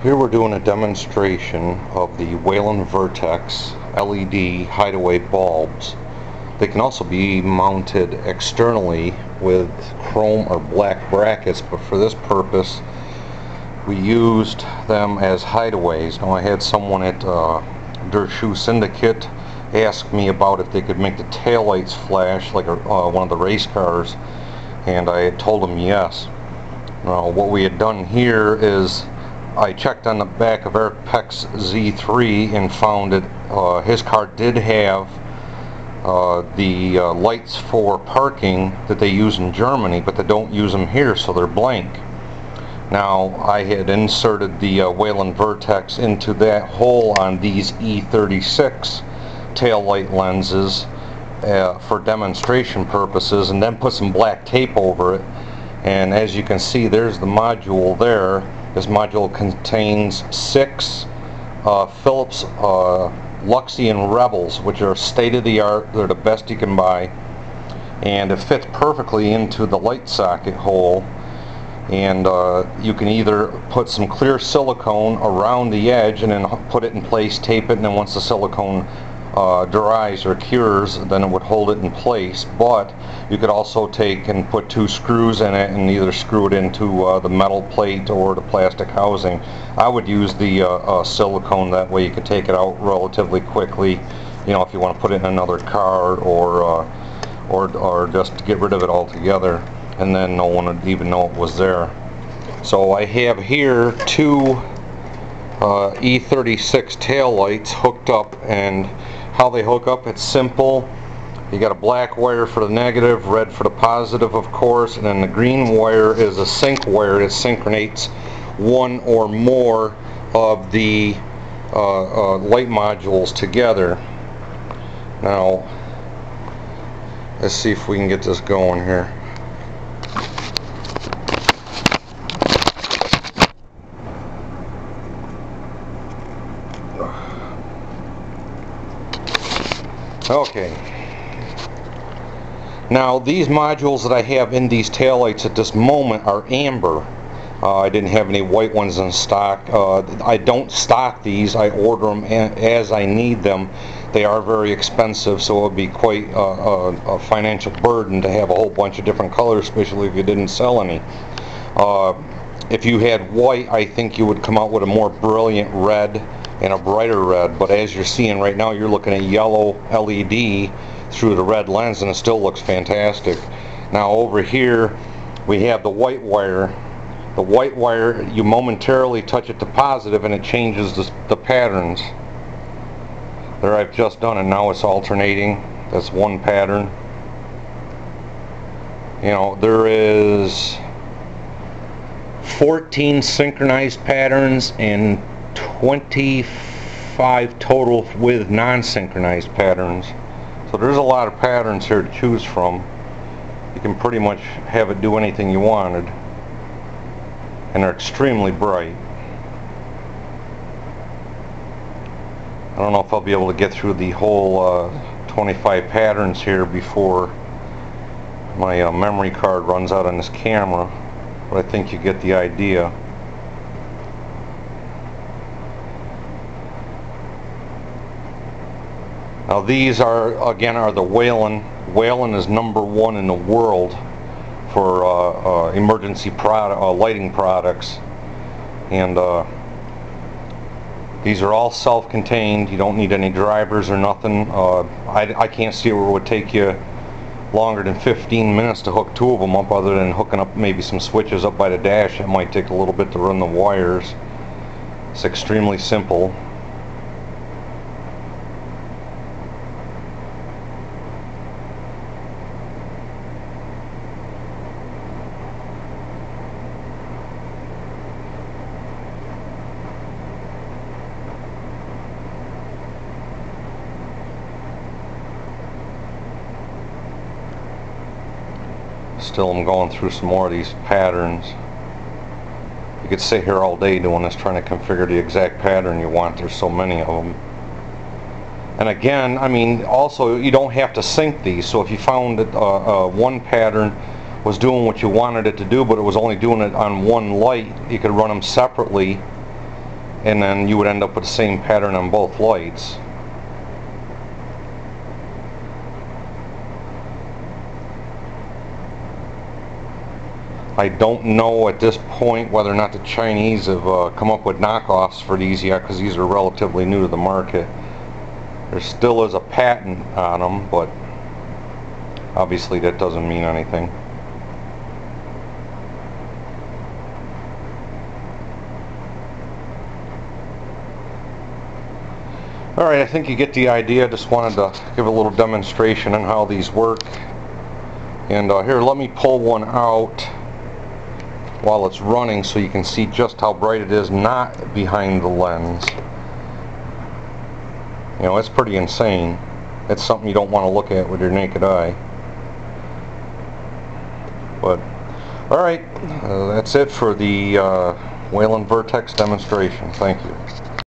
Here we're doing a demonstration of the Whelen Vertex LED hideaway bulbs. They can also be mounted externally with chrome or black brackets, but for this purpose we used them as hideaways. Now, I had someone at Dirt Shoe Syndicate ask me about if they could make the taillights flash like one of the race cars, and I had told them yes. Now, what we had done here is I checked on the back of vertex Z3 and found that his car did have the lights for parking that they use in Germany, but they don't use them here, so they're blank. Now, I had inserted the whelen vertex into that hole on these E36 tail light lenses for demonstration purposes, and then put some black tape over it. And as you can see, there's the module there. This module contains 6 Philips Luxian Rebels, which are state-of-the-art. They're the best you can buy, and it fits perfectly into the light socket hole. And you can either put some clear silicone around the edge and then put it in place, tape it, and then once the silicone dries or cures, then it would hold it in place. But you could also take and put 2 screws in it and either screw it into the metal plate or the plastic housing. I would use the silicone. That way you could take it out relatively quickly, you know, if you want to put it in another car, or just get rid of it altogether, and then no one would even know it was there. So I have here 2 E36 tail lights hooked up, and how they hook up, it's simple. You got a black wire for the negative, red for the positive, of course, and then the green wire is a sync wire that synchronates one or more of the light modules together. Now, let's see if we can get this going here. Okay, now these modules that I have in these taillights at this moment are amber. I didn't have any white ones in stock. I don't stock these. I order them as I need them. They are very expensive, so it would be quite a financial burden to have a whole bunch of different colors, especially if you didn't sell any. If you had white, I think you would come out with a more brilliant red and a brighter red, but as you're seeing right now, you're looking at yellow LED through the red lens, and it still looks fantastic. Now, over here we have the white wire. The white wire, you momentarily touch it to positive and it changes the patterns. There, I've just done it. Now it's alternating. That's one pattern. You know, there is 14 synchronized patterns and 25 total with non-synchronized patterns. So there's a lot of patterns here to choose from. You can pretty much have it do anything you wanted, and they're extremely bright. I don't know if I'll be able to get through the whole 25 patterns here before my memory card runs out on this camera, but I think you get the idea. Now, these are, again, the whelen. Whelen is #1 in the world for emergency lighting products, and these are all self-contained. You don't need any drivers or nothing. I can't see where it would take you longer than 15 minutes to hook 2 of them up, other than hooking up maybe some switches up by the dash. It might take a little bit to run the wires. It's extremely simple. Still, I'm going through some more of these patterns. You could sit here all day doing this, trying to configure the exact pattern you want. There's so many of them. And again, I mean, also, you don't have to sync these. So if you found that one pattern was doing what you wanted it to do, but it was only doing it on one light, you could run them separately and then you would end up with the same pattern on both lights. I don't know at this point whether or not the Chinese have come up with knockoffs for these yet, because these are relatively new to the market. There still is a patent on them, but obviously that doesn't mean anything. Alright, I think you get the idea. Just wanted to give a little demonstration on how these work. And here, let me pull one out while it's running so you can see just how bright it is not behind the lens. You know, it's pretty insane. It's something you don't want to look at with your naked eye. But, alright, that's it for the whelen vertex demonstration. Thank you.